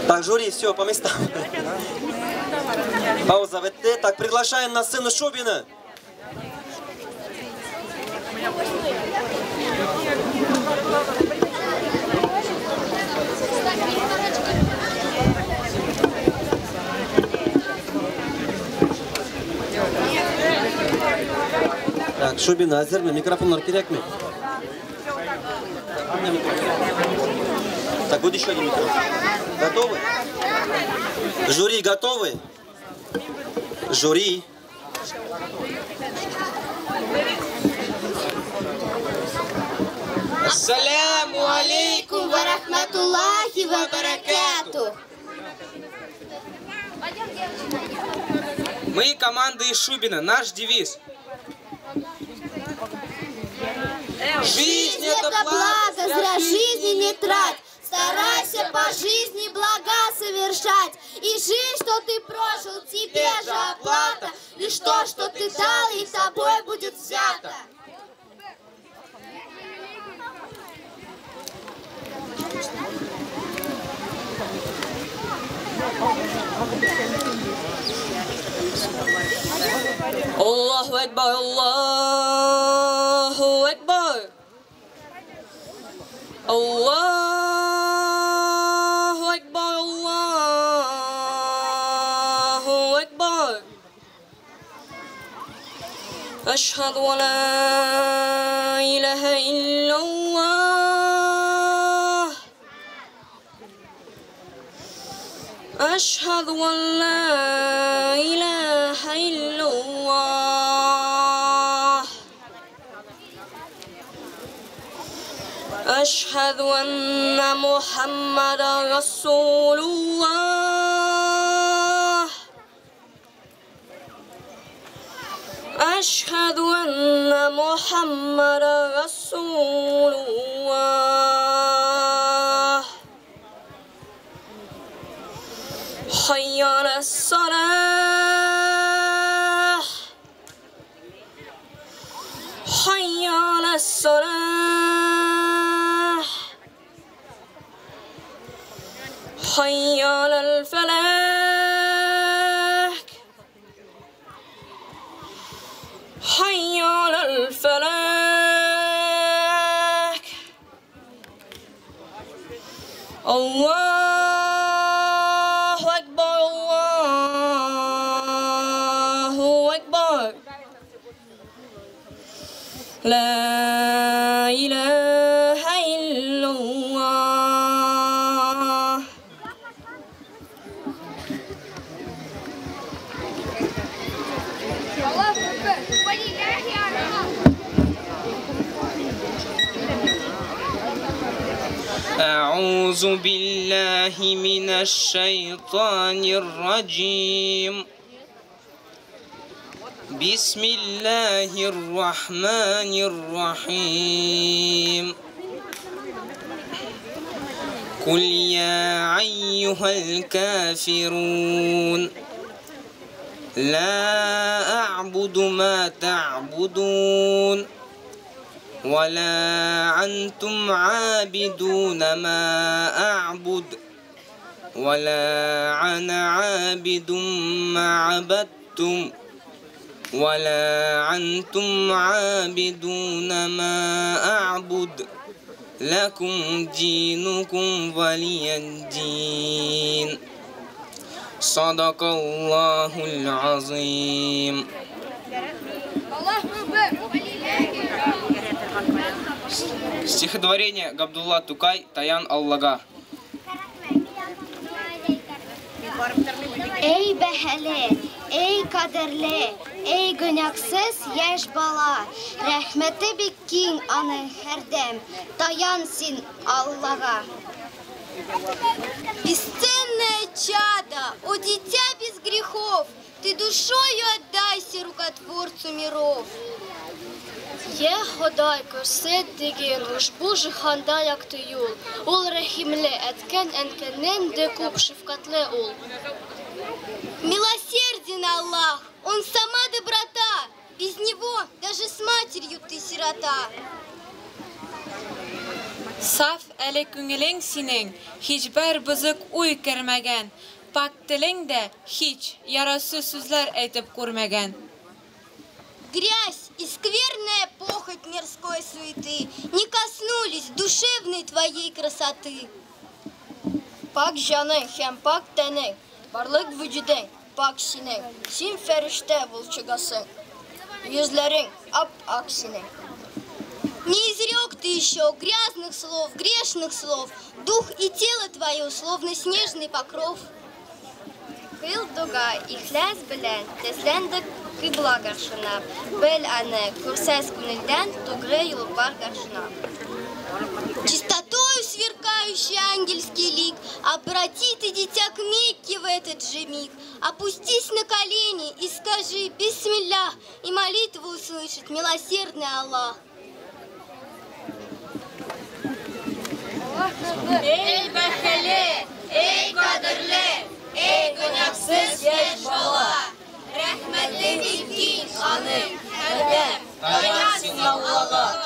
Так, жюри, все, по местам. Пауза ВТ. Так, приглашаем на сцену Шубина. Так, Шубин, әзірме, микрофонлар керек ме? Так, будет еще один микрофон. Готовы? Жюри, готовы? Жюри. Ассаляму алейкум ва рахматуллахи ва баракатух. Мы команда из Шубина. Наш девиз. Жизнь это благо, зря жизни не трать. Старайся по жизни блага совершать. И жизнь, что ты прожил, тебе же оплата. Лишь то, что ты дал, и тобой будет взято. Allahu Akbar, Allahu Akbar. Allahu Akbar, Allahu Akbar. Ashhadu an la ilaha illallah. Ashhadu an la ilaha illallah. أشهد أن محمدا رسول الله. أشهد أن محمدا رسول الله. حي على الصلاة. حي على الصلاة. حي على الفلاح. حي على الفلاح. الله أكبر، الله أكبر. لا إله إلا الله. أعوذ بالله من الشيطان الرجيم. بسم الله الرحمن الرحيم. قل يا أيها الكافرون لا أعبد ما تعبدون ولا أنتم عابدون ما أعبد ولا أنا عابد ما عبدتم ولا أنتم عابدون ما أعبد لكم دينكم ولي الدين. صدق الله العظيم. Стихотворение Габдулла Тукай, Таян Аллага. Ey behele, ey kaderli, ey günahsız yaş bala. Rahmeti bikin anı herdem, dayansın Allah'a. Бесценное чадо, о дитя без грехов, ты душою отдайся рукотворцу миров. Ye Xudoy ko'rsatdigin ushbu jahonda yakti yo'l. Ul rahimli etgan enkanin de ko'p shafqatli ul. Милосерден Аллах, Он сама доброта, без Него даже с матерью ты сирота. Saf eli күңелең синең, hiçbir bızık uy kermegen, pak tilin de hiç yarası sözler aytib ko'rmagan. Грязь и скверная похоть мирской суеты не коснулись душевной твоей красоты. Pak canın hem pak tenin, varlık vücudun, pak sinin, sin ferişte vulçugasın. Yüzlerin ap-ak sinin. Не изрек ты еще грязных слов, грешных слов, дух и тело твое, словно снежный покров. Kıl duga ihlas bilen teslendik kıbla karşına. Bel anı kurses günülden tuğrı yollar karşına. Чистотою сверкающий ангельский лик, обрати ты, дитя, к Мекке в этот же миг. Опустись на колени и скажи «Бисмиллах», и молитву услышит милосердный Аллах. Ey behele, ey kaderli, ey günahsız yaş bala. Rahmetli bikin anı herdem, dayansın Allah'a.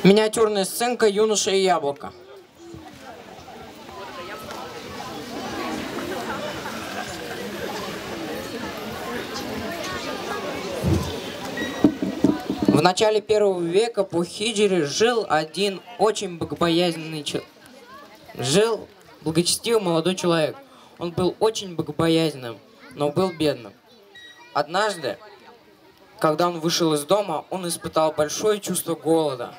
Миниатюрная сценка «Юноша и яблоко». В начале первого века по хиджре жил один очень богобоязненный человек. Жил благочестивый молодой человек. Он был очень богобоязненным, но был бедным. Однажды, когда он вышел из дома, он испытал большое чувство голода.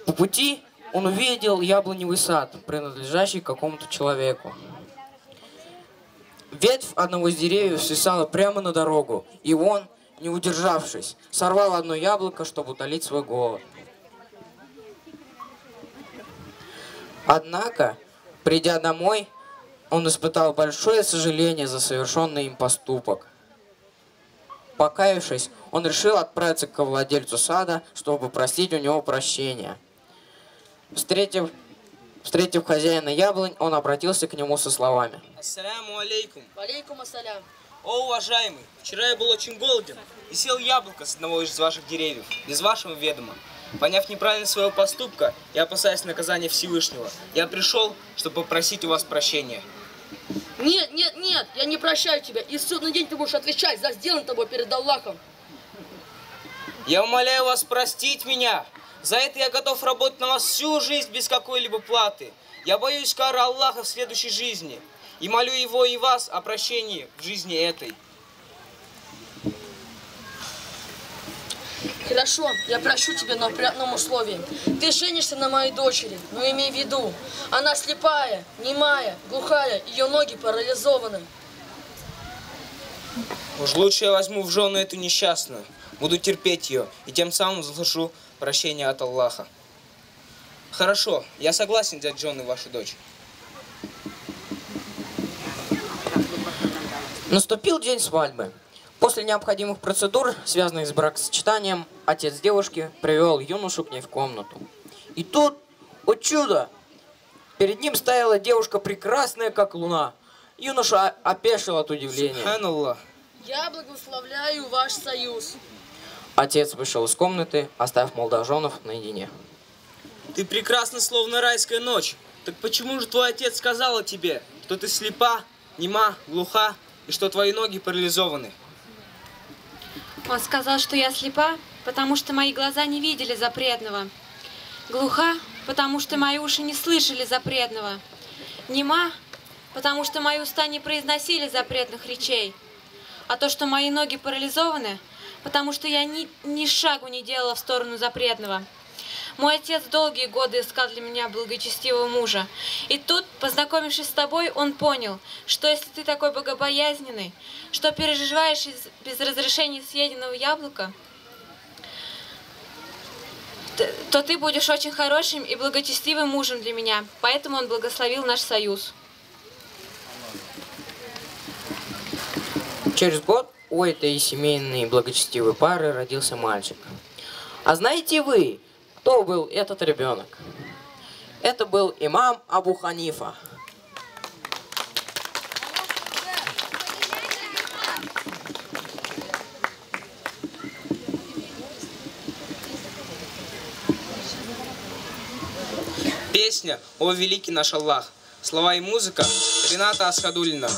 По пути он увидел яблоневый сад, принадлежащий какому-то человеку. Ветвь одного из деревьев свисала прямо на дорогу, и он, не удержавшись, сорвал одно яблоко, чтобы утолить свой голод. Однако, придя домой, он испытал большое сожаление за совершенный им поступок. Покаявшись, он решил отправиться к владельцу сада, чтобы просить у него прощения. Встретив хозяина яблонь, он обратился к нему со словами. Ассаляму алейкум. Алейкум ассалям. О, уважаемый, вчера я был очень голоден и съел яблоко с одного из ваших деревьев, без вашего ведома. Поняв неправильность своего поступка и опасаясь наказания Всевышнего, я пришел, чтобы попросить у вас прощения. Нет, нет, нет, я не прощаю тебя. И судный день ты будешь отвечать за сделанное тобой перед Аллахом. Я умоляю вас простить меня. За это я готов работать на вас всю жизнь без какой-либо платы. Я боюсь кары Аллаха в следующей жизни. И молю его и вас о прощении в жизни этой. Хорошо, я прощу тебя, но при одном условии. Ты женишься на моей дочери, но имей в виду, она слепая, немая, глухая, ее ноги парализованы. Уж лучше я возьму в жену эту несчастную, буду терпеть ее и тем самым заслужу прощения от Аллаха. Хорошо, я согласен взять в жены вашу дочь. Наступил день свадьбы. После необходимых процедур, связанных с бракосочетанием, отец девушки привел юношу к ней в комнату. И тут, о чудо, перед ним стояла девушка прекрасная, как луна. Юноша опешил от удивления. Субханаллах. Я благословляю ваш союз. Отец вышел из комнаты, оставив молодоженов наедине. Ты прекрасна, словно райская ночь. Так почему же твой отец сказал тебе, что ты слепа, нема, глуха и что твои ноги парализованы? Он сказал, что я слепа, потому что мои глаза не видели запретного. Глуха, потому что мои уши не слышали запретного. Нема, потому что мои уста не произносили запретных речей. А то, что мои ноги парализованы, потому что я ни шагу не делала в сторону запретного. Мой отец долгие годы искал для меня благочестивого мужа. И тут, познакомившись с тобой, он понял, что если ты такой богобоязненный, что переживаешь без разрешения съеденного яблока, то ты будешь очень хорошим и благочестивым мужем для меня. Поэтому он благословил наш союз. Через год у этой семейной благочестивой пары родился мальчик. А знаете вы, кто был этот ребенок? Это был имам Абу Ханифа. Песня «О великий наш Аллах». Слова и музыка Рената Асхадуллина.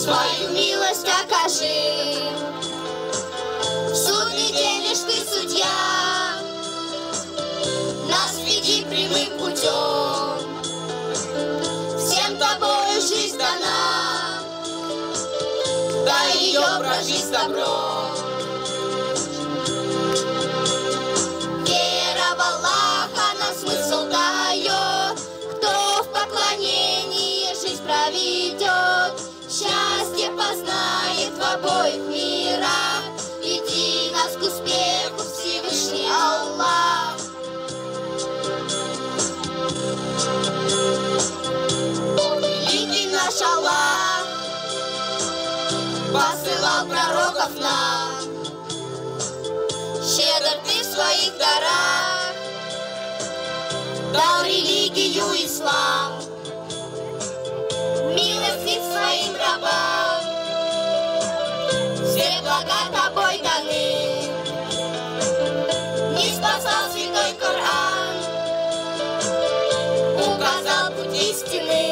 Свою милость окажи. В судный день лишь ты судья, нас веди прямым путем. Всем тобою жизнь дана, дай ее прожить с добром. Вера в Аллаха нам смысл дает, кто в поклонении жизнь проведет, счастье познает в обоих мирах. Веди нас к успеху, Всевышний Аллах. О, великий наш Аллах, посылал пророков нам. Щедр ты в своих дарах, дал религию ислам. Милостив своим рабам, все блага тобой даны. Не спасал святой Коран, указал путь истины.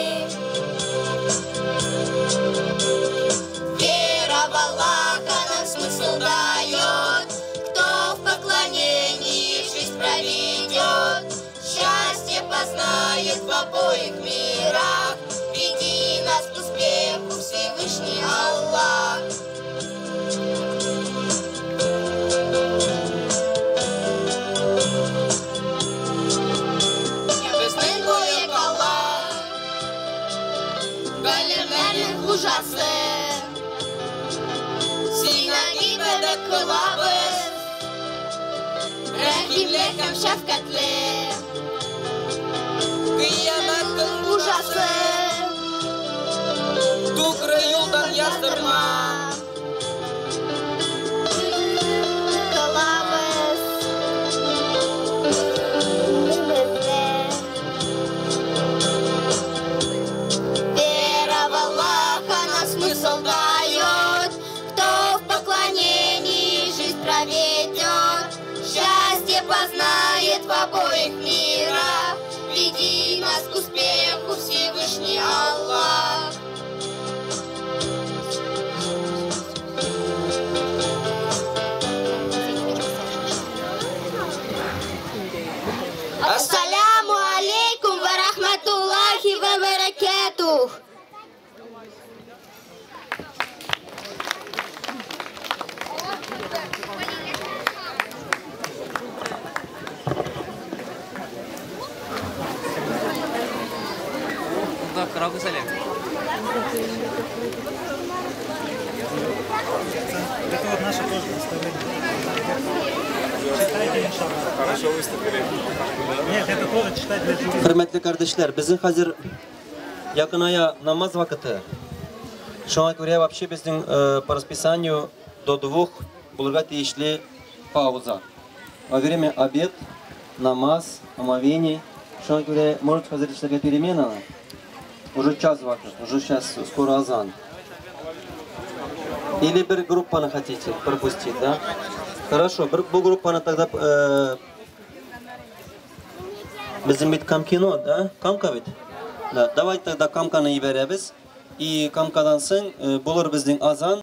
Вера в Аллаха нам смысл дает, кто в поклонении жизнь проведет, счастье познает в обоих мирах. Веди нас к успеху, Всевышний Аллах. Bizning buyuk Alloh, g'alimlarning xo'jasi, senga ibodat qilamiz, rahimli ham shafqatli. Qiyomatning xo'jasi, To'g'ri yo'ldan yazdırma. Вера в Аллаха нам смысл дает, кто в поклонении жизнь проведет, счастье познает в обоих мирах. Веди нас к успеху, Всевышний Аллах. Ассаляму алейкум ва рахматуллахи ва баракатух. Да, крабы салят. Это вот наше тоже представление. Читайте, иншаллах. Хорошо выступили. Нет, это тоже читать для жюри. Hürmetli kardeşler, bizim hazır yakın aya namaz vakti. Шуңа күрә вообще безнең по расписанию до 2 булырга тиешле пауза. Во время обед, намаз, омовение. Шуңа күрә может хәзерләргә перемена. Уже час вакыт, уже сейчас скоро азан. Или бір группаны хотите пропустить, да? Хорошо, бұл группаны тогда біздің бит Камкино, да? Камка бит? Да, давайте тогда Камканы иберебіз. И Камкадан соң болыр біздің азан.